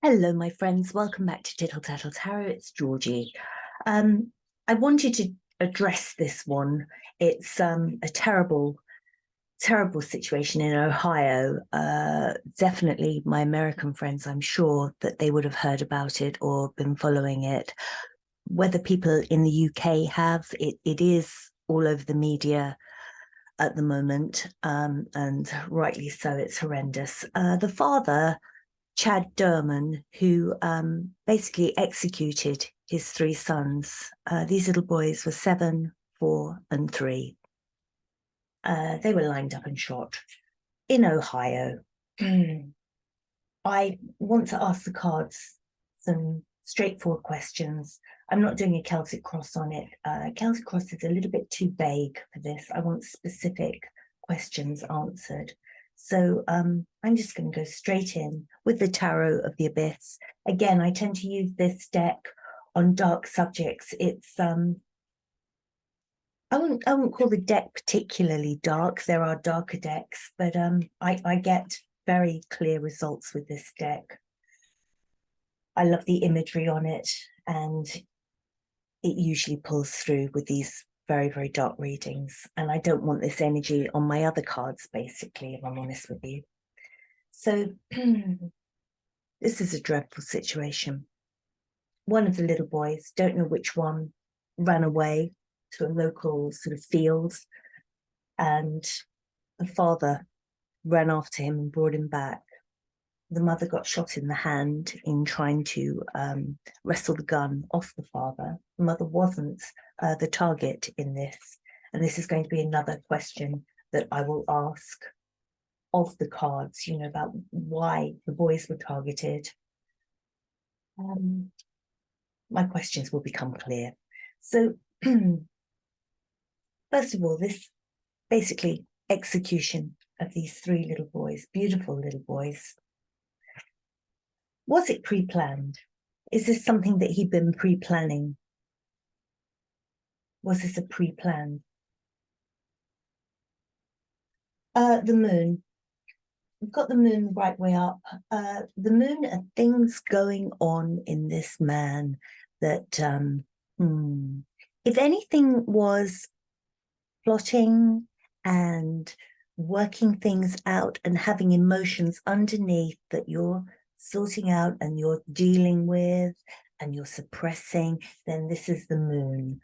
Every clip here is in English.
Hello, my friends. Welcome back to Tittle Tattle Tarot. It's Georgie. I wanted to address this one. It's a terrible, terrible situation in Ohio. Definitely my American friends, I'm sure that they would have heard about it or been following it. Whether people in the UK have, it is all over the media at the moment, and rightly so. It's horrendous. The father, Chad Doerman, who basically executed his three sons. These little boys were 7, 4, and 3. They were lined up and shot in Ohio. I want to ask the cards some straightforward questions. I'm not doing a Celtic cross on it. Celtic cross is a little bit too vague for this. I want specific questions answered. So I'm just going to go straight in with the Tarot of the Abyss. Again, I tend to use this deck on dark subjects. It's I wouldn't call the deck particularly dark. There are darker decks, but I get very clear results with this deck. I love the imagery on it, and it usually pulls through with these very, very dark readings. And I don't want this energy on my other cards, basically, if I'm honest with you. So this is a dreadful situation. One of the little boys, don't know which one, ran away to a local sort of field, and the father ran after him and brought him back. The mother got shot in the hand in trying to wrestle the gun off the father. The mother wasn't the target in this. And this is going to be another question that I will ask of the cards, about why the boys were targeted. My questions will become clear. So, first of all, this basically execution of these 3 little boys, beautiful little boys. Was it pre-planned? Is this something that he'd been pre-planning? Was this a pre-plan? The moon. We've got the moon the right way up. The moon are things going on in this man that, if anything, was plotting and working things out and having emotions underneath that you're sorting out and you're dealing with and you're suppressing, then this is the moon.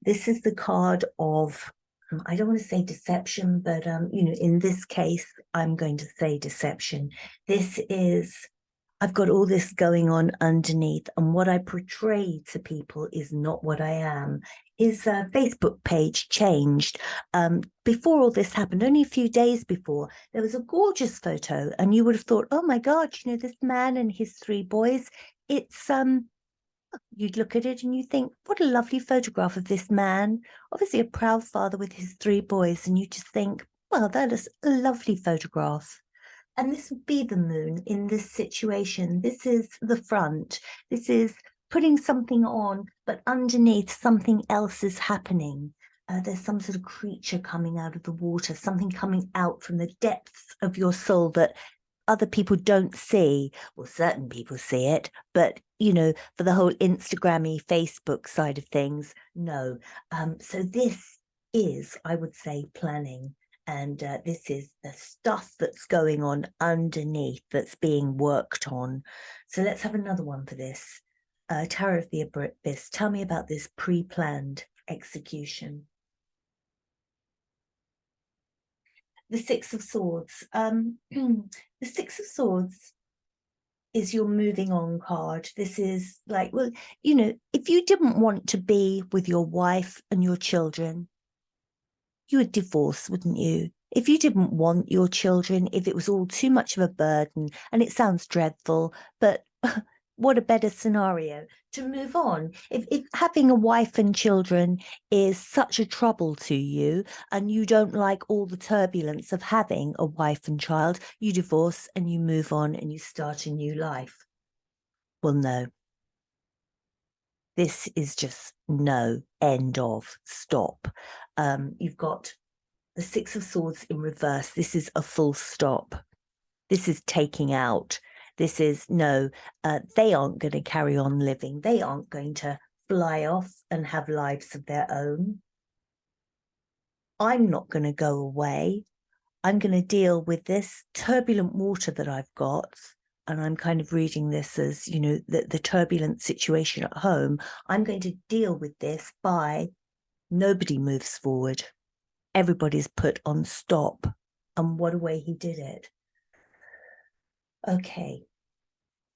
This is the card of, I don't want to say deception, but in this case, I'm going to say deception. This is, I've got all this going on underneath, and what I portray to people is not what I am. His Facebook page changed. Before all this happened, only a few days before, there was a gorgeous photo, and you would have thought, oh my God, this man and his 3 boys. It's you'd look at it and you think, what a lovely photograph of this man, obviously a proud father with his 3 boys, and you just think, well, that is a lovely photograph. And this would be the moon in this situation. This is the front. This is putting something on, but underneath something else is happening. There's some sort of creature coming out of the water, something coming out from the depths of your soul that other people don't see. Well, certain people see it, but for the whole Instagrammy, Facebook side of things, no. So this is, I would say, planning. And this is the stuff that's going on underneath that's being worked on. So let's have another one for this. Tarot of the Abyss, tell me about this pre-planned execution. The 6 of Swords. The 6 of Swords is your moving on card. This is like, well, if you didn't want to be with your wife and your children, you would divorce, wouldn't you? If you didn't want your children, if it was all too much of a burden, and it sounds dreadful, but what a better scenario to move on. If having a wife and children is such a trouble to you and you don't like all the turbulence of having a wife and child, you divorce and you move on and you start a new life. Well, no. This is just no, end of, stop. You've got the 6 of Swords in reverse. This is a full stop. This is taking out. This is no, they aren't going to carry on living. They aren't going to fly off and have lives of their own. I'm not going to go away. I'm going to deal with this turbulent water that I've got. And I'm kind of reading this as, you know, the turbulent situation at home. I'm going to deal with this by nobody moves forward. Everybody's put on stop. And what a way he did it. Okay.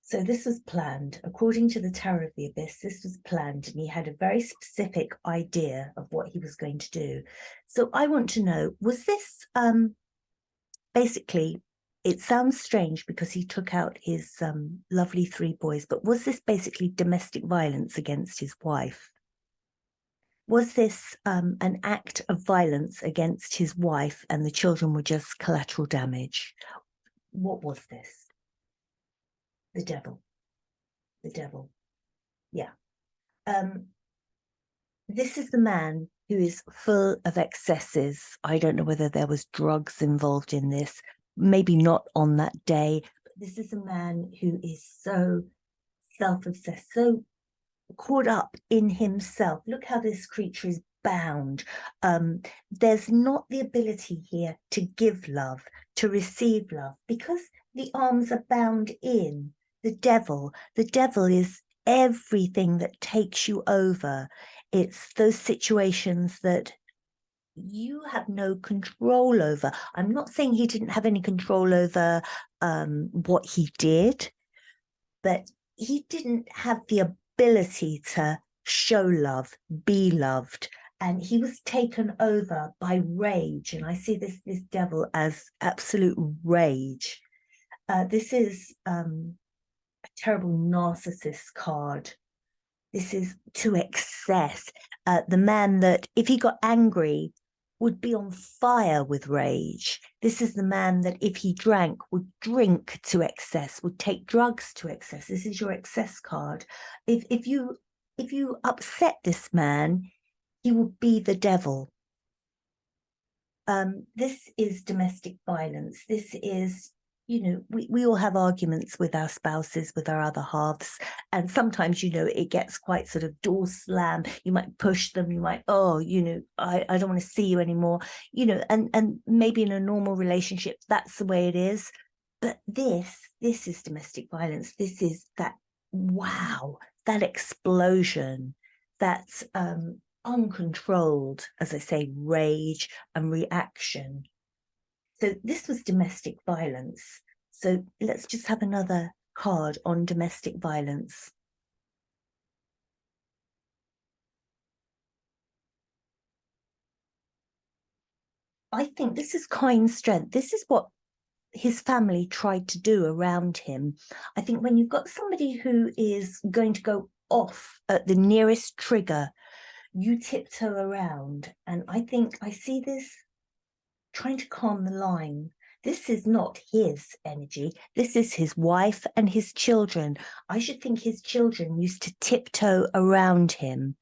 So this was planned. According to the Tower of the Abyss, this was planned, and he had a very specific idea of what he was going to do. So I want to know, was this basically, it sounds strange because he took out his lovely 3 boys, but was this basically domestic violence against his wife? Was this an act of violence against his wife and the children were just collateral damage? What was this? The devil. The devil. Yeah. This is the man who is full of excesses. I don't know whether there was drugs involved in this, maybe not on that day, but this is a man who is so self-obsessed, so caught up in himself. Look how this creature is bound. There's not the ability here to give love, to receive love, because the arms are bound in. The devil is everything that takes you over. It's those situations that you have no control over. I'm not saying he didn't have any control over what he did, but he didn't have the ability to show love, be loved. And he was taken over by rage. And I see this devil as absolute rage. This is a terrible narcissist card. This is to excess. The man that, if he got angry, would be on fire with rage. This is the man that, if he drank, would drink to excess, would take drugs to excess. This is your excess card. If you upset this man, he will be the devil. This is domestic violence. This is, you know, we all have arguments with our spouses, with our other halves. And sometimes, you know, it gets quite sort of door slam. You might push them. You might, oh, you know, I don't want to see you anymore. You know, and maybe in a normal relationship, that's the way it is. But this is domestic violence. This is that, wow, that explosion, that's uncontrolled, as I say, rage and reaction. So this was domestic violence. So let's just have another card on domestic violence. I think this is kind strength. This is what his family tried to do around him. I think when you've got somebody who is going to go off at the nearest trigger, you tiptoe around. And I think I see this trying to calm the line. This is not his energy. This is his wife and his children. I should think his children used to tiptoe around him,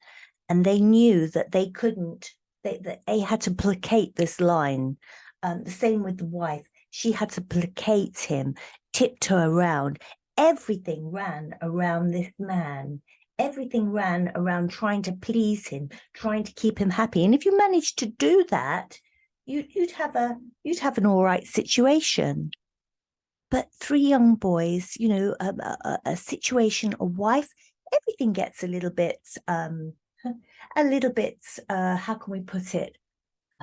and they knew that they couldn't, that they had to placate this line. The same with the wife. She had to placate him, tiptoe around. Everything ran around this man. Everything ran around trying to please him, trying to keep him happy. And if you managed to do that, you'd have an all right situation. But 3 young boys, you know, a situation, a wife, everything gets a little bit, how can we put it,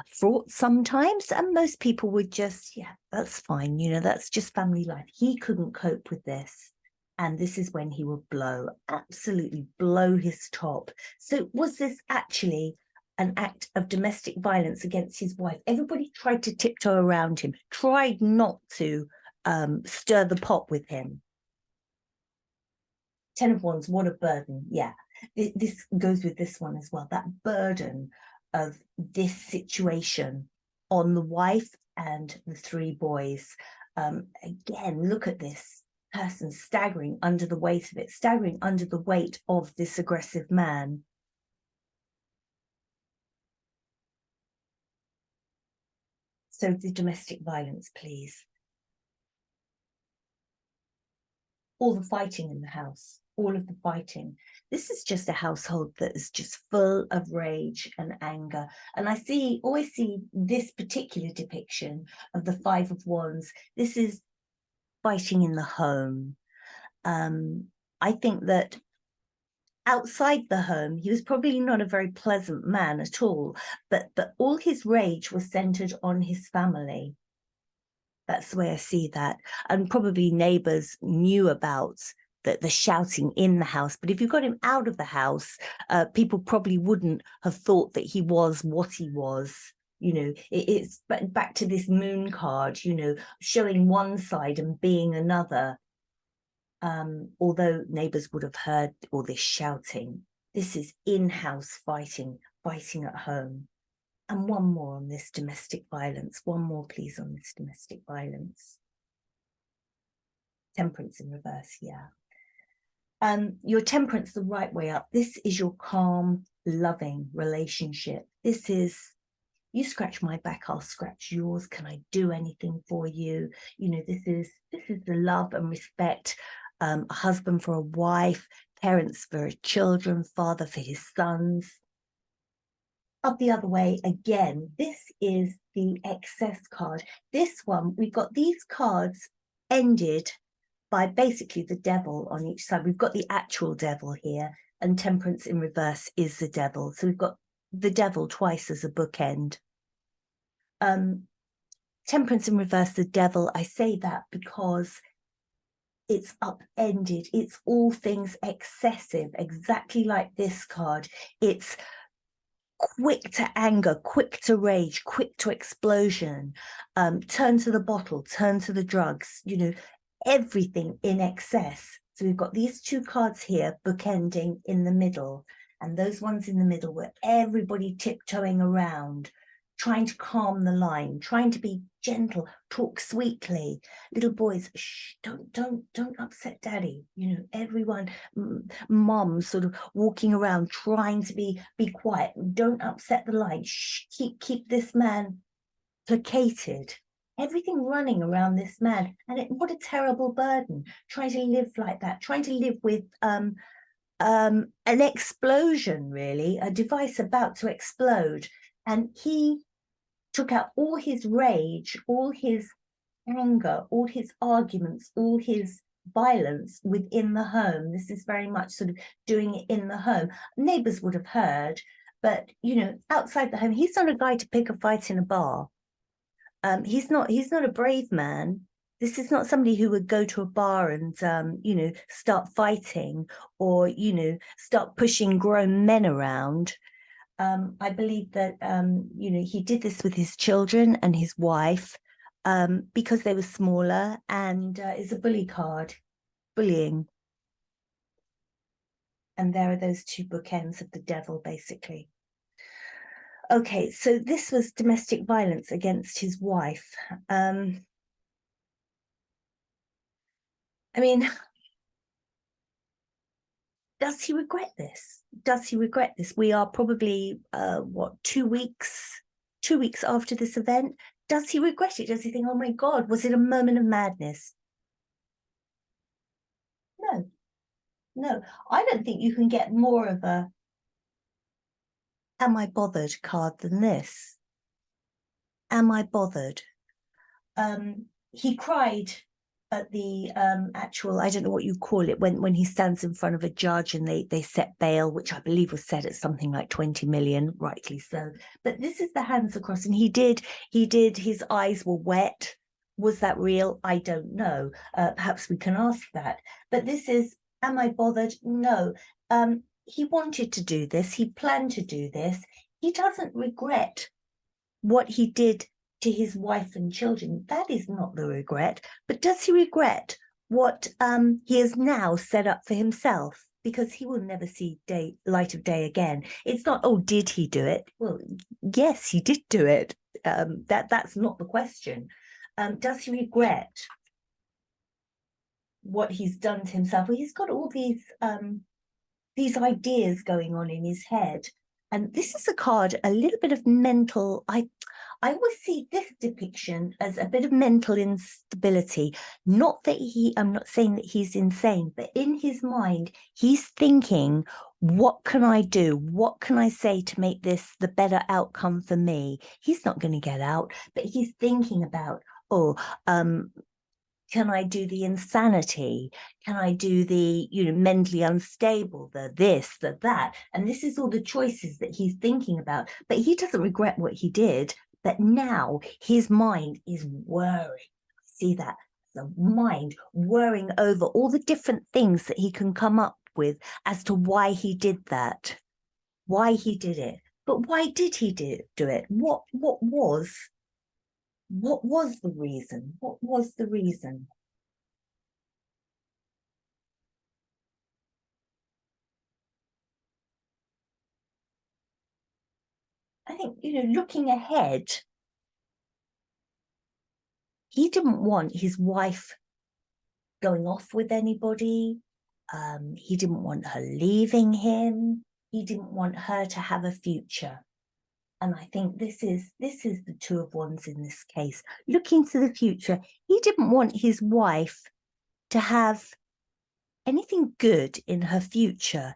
fraught sometimes. And most people would just, yeah, that's fine. You know, that's just family life. He couldn't cope with this. And this is when he would absolutely blow his top. So was this actually an act of domestic violence against his wife? Everybody tried to tiptoe around him, tried not to stir the pot with him. 10 of Wands, what a burden. Yeah, this goes with this one as well. That burden of this situation on the wife and the 3 boys. Again, look at this person staggering under the weight of it, staggering under the weight of this aggressive man. So the domestic violence, please. all the fighting in the house, all of the fighting. This is just a household that is just full of rage and anger. And I always see this particular depiction of the Five of Wands. This is fighting in the home. I think that outside the home, he was probably not a very pleasant man at all, but all his rage was centered on his family. That's the way I see that. And probably neighbors knew about the shouting in the house. But if you got him out of the house, people probably wouldn't have thought that he was what he was. You know, it's back to this moon card, you know, showing one side and being another. Although neighbors would have heard all this shouting, this is in-house fighting at home. And one more on this domestic violence. One more, please, on this domestic violence. Temperance in reverse, yeah. Your temperance the right way up. This is your calm, loving relationship. This is, you scratch my back, I'll scratch yours. Can I do anything for you? You know, this is the love and respect. A husband for a wife, parents for children, father for his sons. Up the other way again, this is the excess card. This one, we've got these cards ended by basically the devil on each side. We've got the actual devil here, and temperance in reverse is the devil. So we've got the devil twice as a bookend. Temperance in reverse, the devil, I say that because it's upended. It's all things excessive, exactly like this card. It's quick to anger, quick to rage, quick to explosion, turn to the bottle, turn to the drugs, you know, everything in excess. So we've got these two cards here bookending in the middle, and those ones in the middle where everybody tiptoeing around, trying to calm the line, trying to be gentle, talk sweetly. Little boys, shh, don't upset daddy. You know, everyone, mom sort of walking around trying to be quiet. Don't upset the line. Shh, keep this man placated. Everything running around this man, and what a terrible burden. Trying to live like that, trying to live with an explosion, really, a device about to explode. And he took out all his rage, all his anger, all his arguments, all his violence within the home. This is very much sort of doing it in the home. Neighbors would have heard, but, you know, outside the home, he's not a guy to pick a fight in a bar. He's not a brave man. This is not somebody who would go to a bar and, you know, start fighting or, you know, start pushing grown men around. I believe that, you know, he did this with his children and his wife because they were smaller, and it's a bully card, bullying. And there are those two bookends of the devil, basically. Okay, so this was domestic violence against his wife. I mean, does he regret this? Does he regret this? We are probably, what, 2 weeks after this event. Does he regret it? Does he think, oh my God, was it a moment of madness? No. I don't think you can get more of a am I bothered card than this. Am I bothered? He cried at the actual, I don't know what you call it, when he stands in front of a judge and they set bail, which I believe was set at something like 20 million, rightly so. But this is the hands across, and he did, his eyes were wet. Was that real? I don't know. Perhaps we can ask that. But this is, am I bothered? No. He wanted to do this. He planned to do this. He doesn't regret what he did to his wife and children. That is not the regret. But does he regret what he has now set up for himself? Because he will never see light of day again. It's not, oh, did he do it? Well, yes, he did do it. That's not the question. Does he regret what he's done to himself? Well, he's got all these ideas going on in his head. And this is a card, a little bit of mental, I always see this depiction as a bit of mental instability. Not that I'm not saying that he's insane, but in his mind, he's thinking, what can I do? What can I say to make this the better outcome for me? He's not going to get out, but he's thinking about, oh, can I do the insanity? Can I do the, mentally unstable, the this, the that? And this is all the choices that he's thinking about. But he doesn't regret what he did. But now his mind is worrying. See that? The mind worrying over all the different things that he can come up with as to why he did that, why he did it. But why did he do it? What was the reason? What was the reason? I think, looking ahead, he didn't want his wife going off with anybody. He didn't want her leaving him. He didn't want her to have a future. And I think this is the two of wands in this case. Looking to the future, he didn't want his wife to have anything good in her future.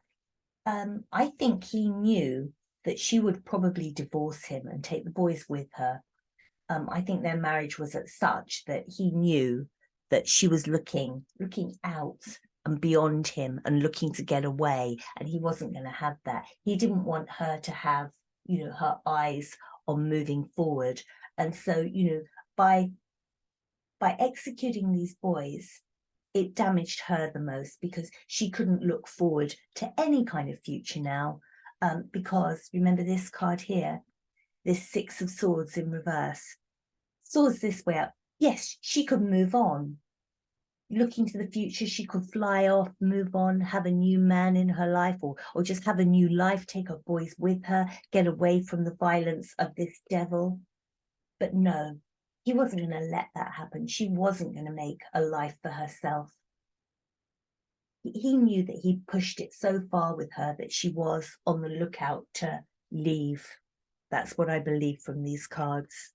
I think he knew that she would probably divorce him and take the boys with her. I think their marriage was at such that he knew that she was looking out and beyond him and looking to get away, and he wasn't going to have that. He didn't want her to have, her eyes on moving forward. And so, by executing these boys, it damaged her the most because she couldn't look forward to any kind of future now. Because remember this card here, this Six of Swords in reverse. Swords this way up. Yes, she could move on. Looking to the future, she could fly off, move on, have a new man in her life, or just have a new life, take her boys with her, get away from the violence of this devil. But no, he wasn't going to let that happen. She wasn't going to make a life for herself. He knew that he pushed it so far with her that she was on the lookout to leave. That's what I believe from these cards.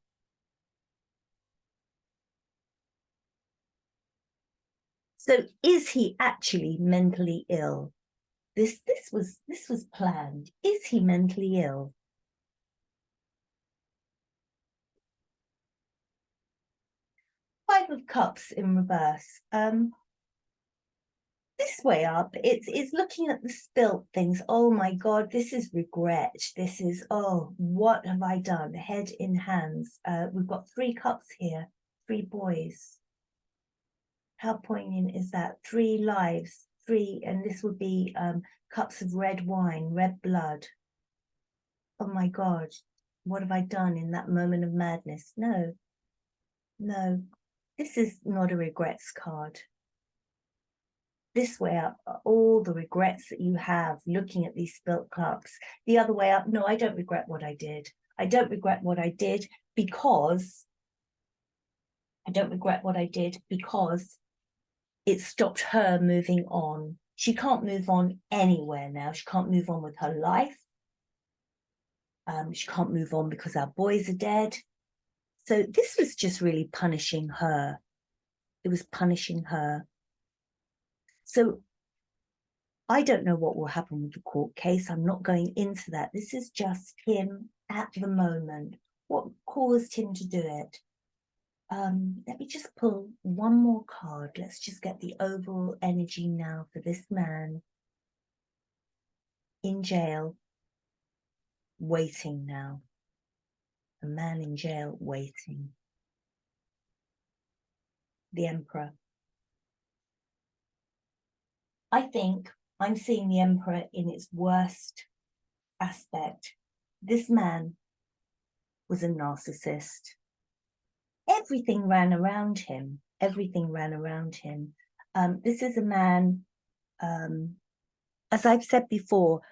So is he actually mentally ill? This was planned. Is he mentally ill? Five of Cups in reverse. This way up, it's looking at the spilt things. Oh my God, this is regret. This is, oh, what have I done? Head in hands. We've got 3 cups here, 3 boys. How poignant is that? 3 lives, and this would be cups of red wine, red blood. Oh my God, what have I done in that moment of madness? No, this is not a regrets card. This way up are all the regrets that you have looking at these spilt cups. The other way up, no, I don't regret what I did. I don't regret what I did because it stopped her moving on. She can't move on anywhere now. She can't move on with her life. She can't move on because our boys are dead. So this was just really punishing her. It was punishing her. So I don't know what will happen with the court case. I'm not going into that. This is just him at the moment. What caused him to do it? Let me just pull one more card. Let's just get the overall energy now for this man in jail, waiting now. A man in jail waiting. The Emperor. I think I'm seeing the Emperor in its worst aspect. This man was a narcissist. Everything ran around him. Everything ran around him. This is a man, as I've said before,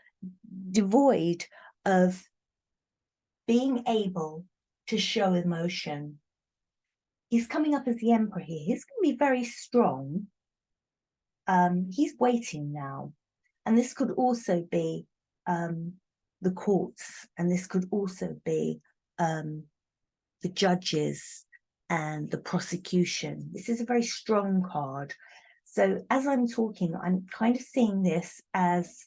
devoid of being able to show emotion. He's coming up as the Emperor here. He's going to be very strong. He's waiting now. And this could also be the courts, and this could also be the judges and the prosecution. This is a very strong card. So as I'm talking, I'm kind of seeing this as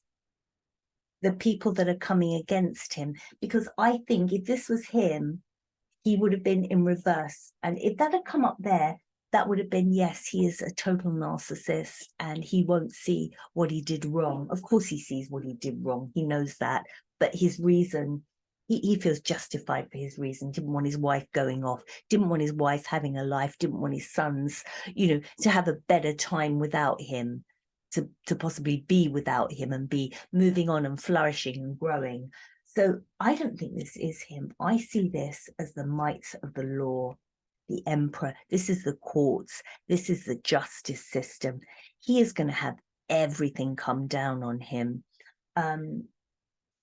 the people that are coming against him, because I think if this was him, he would have been in reverse. And if that had come up there, that would have been, yes, he is a total narcissist and he won't see what he did wrong. Of course he sees what he did wrong. He knows that. But his reason, he feels justified for his reason. Didn't want his wife going off, didn't want his wife having a life, didn't want his sons, to have a better time without him, to possibly be without him and be moving on and flourishing and growing. So I don't think this is him. I see this as the might of the law, the emperor. This is the courts. This is the justice system. He is going to have everything come down on him.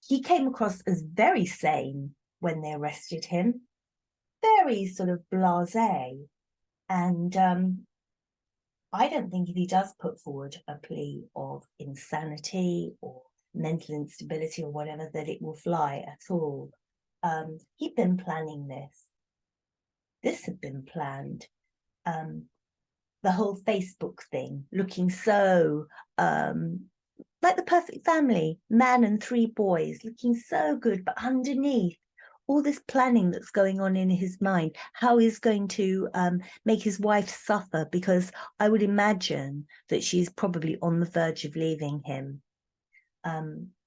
He came across as very sane when they arrested him, very sort of blasé. And I don't think if he does put forward a plea of insanity or mental instability or whatever, that it will fly at all. He'd been planning this. This had been planned. The whole Facebook thing, looking so like the perfect family, man and 3 boys, looking so good, but underneath all this planning that's going on in his mind, how he's going to make his wife suffer, because I would imagine that she's probably on the verge of leaving him.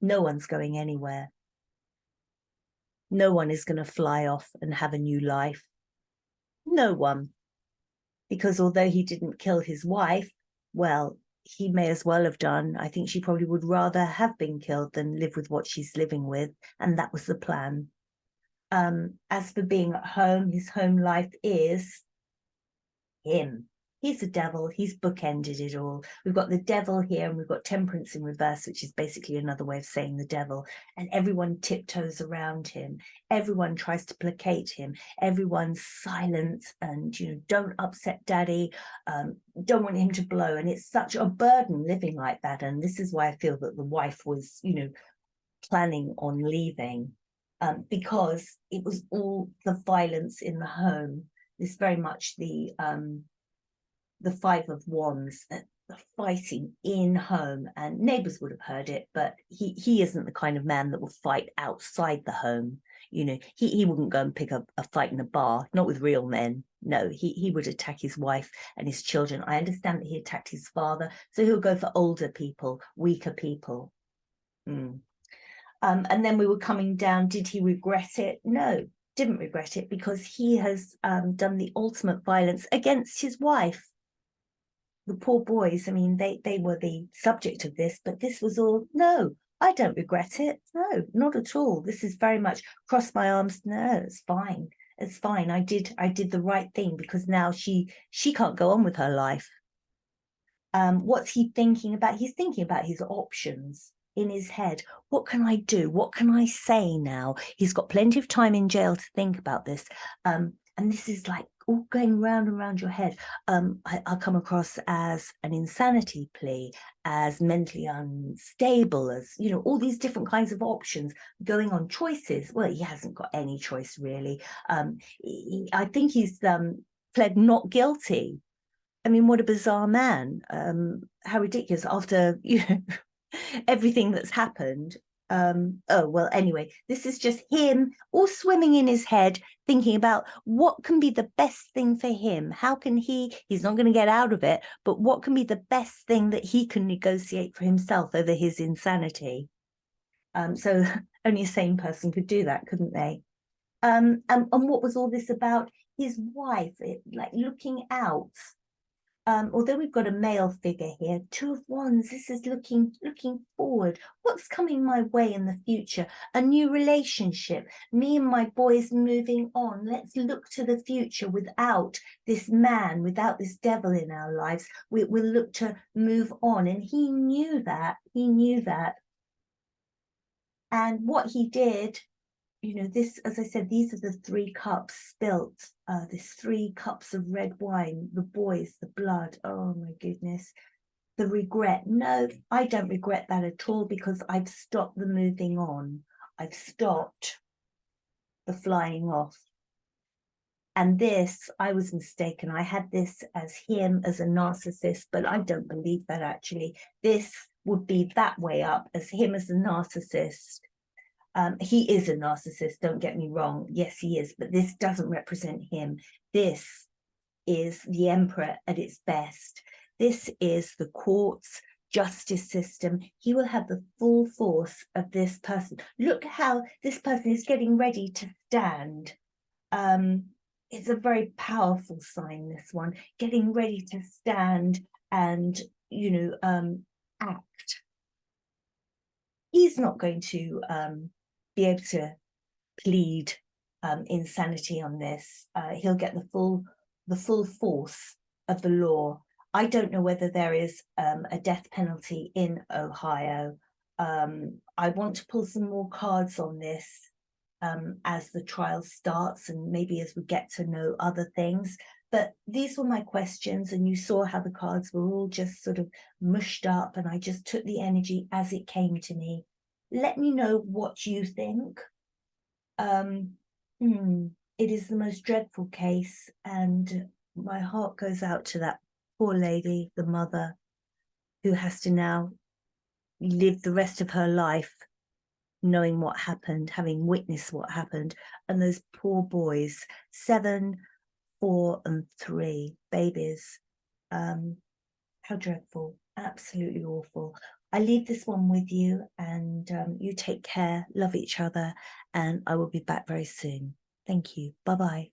No one's going anywhere. No one is going to fly off and have a new life. No one. Because although he didn't kill his wife, well, he may as well have done. I think she probably would rather have been killed than live with what she's living with. And that was the plan. As for being at home, his home life is him. He's the devil. He's bookended it all. We've got the devil here and we've got temperance in reverse, which is basically another way of saying the devil. And everyone tiptoes around him. Everyone tries to placate him. Everyone's silent and, don't upset daddy. Don't want him to blow. And it's such a burden living like that. And this is why I feel that the wife was, planning on leaving, because it was all the violence in the home. This very much the 5 of Wands, the fighting in home, and neighbors would have heard it, but he isn't the kind of man that will fight outside the home. He wouldn't go and pick up a fight in a bar, not with real men. No, he would attack his wife and his children. I understand that he attacked his father, so he'll go for older people, weaker people. And then we were coming down. Did he regret it? No, didn't regret it, because he has done the ultimate violence against his wife. The poor boys, I mean, they were the subject of this, but this was all, no, I don't regret it. No, not at all. This is very much cross my arms. No, it's fine. It's fine. I did the right thing, because now she can't go on with her life. What's he thinking about? He's thinking about his options in his head. What can I do? What can I say now? He's got plenty of time in jail to think about this. And this is like all going round and round your head. I'll come across as an insanity plea, as mentally unstable, as, all these different kinds of options going on, choices. Well, he hasn't got any choice, really. I think he's pled not guilty. I mean, what a bizarre man. How ridiculous after, everything that's happened. Anyway, this is just him all swimming in his head, thinking about what can be the best thing for him. How can he's not going to get out of it, but what can be the best thing that he can negotiate for himself over his insanity? So only a sane person could do that, couldn't they? And what was all this about? His wife, like looking out. Although we've got a male figure here, 2 of Wands, this is looking forward. What's coming my way in the future? A new relationship, me and my boys moving on. Let's look to the future without this man, without this devil in our lives. We'll look to move on. And he knew that. And what he did, this, as I said, these are the 3 cups spilt. This 3 cups of red wine, the boys, the blood. Oh my goodness. The regret. No, I don't regret that at all, because I've stopped the moving on. I've stopped the flying off. And this, I was mistaken. I had this as him as a narcissist, but I don't believe that actually. This would be that way up as him as a narcissist. He is a narcissist, don't get me wrong. Yes, he is, but this doesn't represent him. This is the emperor at its best. This is the courts, justice system. He will have the full force of this person. Look how this person is getting ready to stand. It's a very powerful sign, this one, getting ready to stand and, act. He's not going to be able to plead insanity on this. He'll get the full force of the law. I don't know whether there is a death penalty in Ohio. I want to pull some more cards on this as the trial starts and maybe as we get to know other things. But these were my questions, and you saw how the cards were all just sort of mushed up, and I just took the energy as it came to me. Let me know what you think. It is the most dreadful case, and my heart goes out to that poor lady, the mother, who has to now live the rest of her life knowing what happened, having witnessed what happened, and those poor boys, 7, 4, and 3 babies. How dreadful, absolutely awful. I leave this one with you, and you take care, love each other, and I will be back very soon. Thank you. Bye-bye.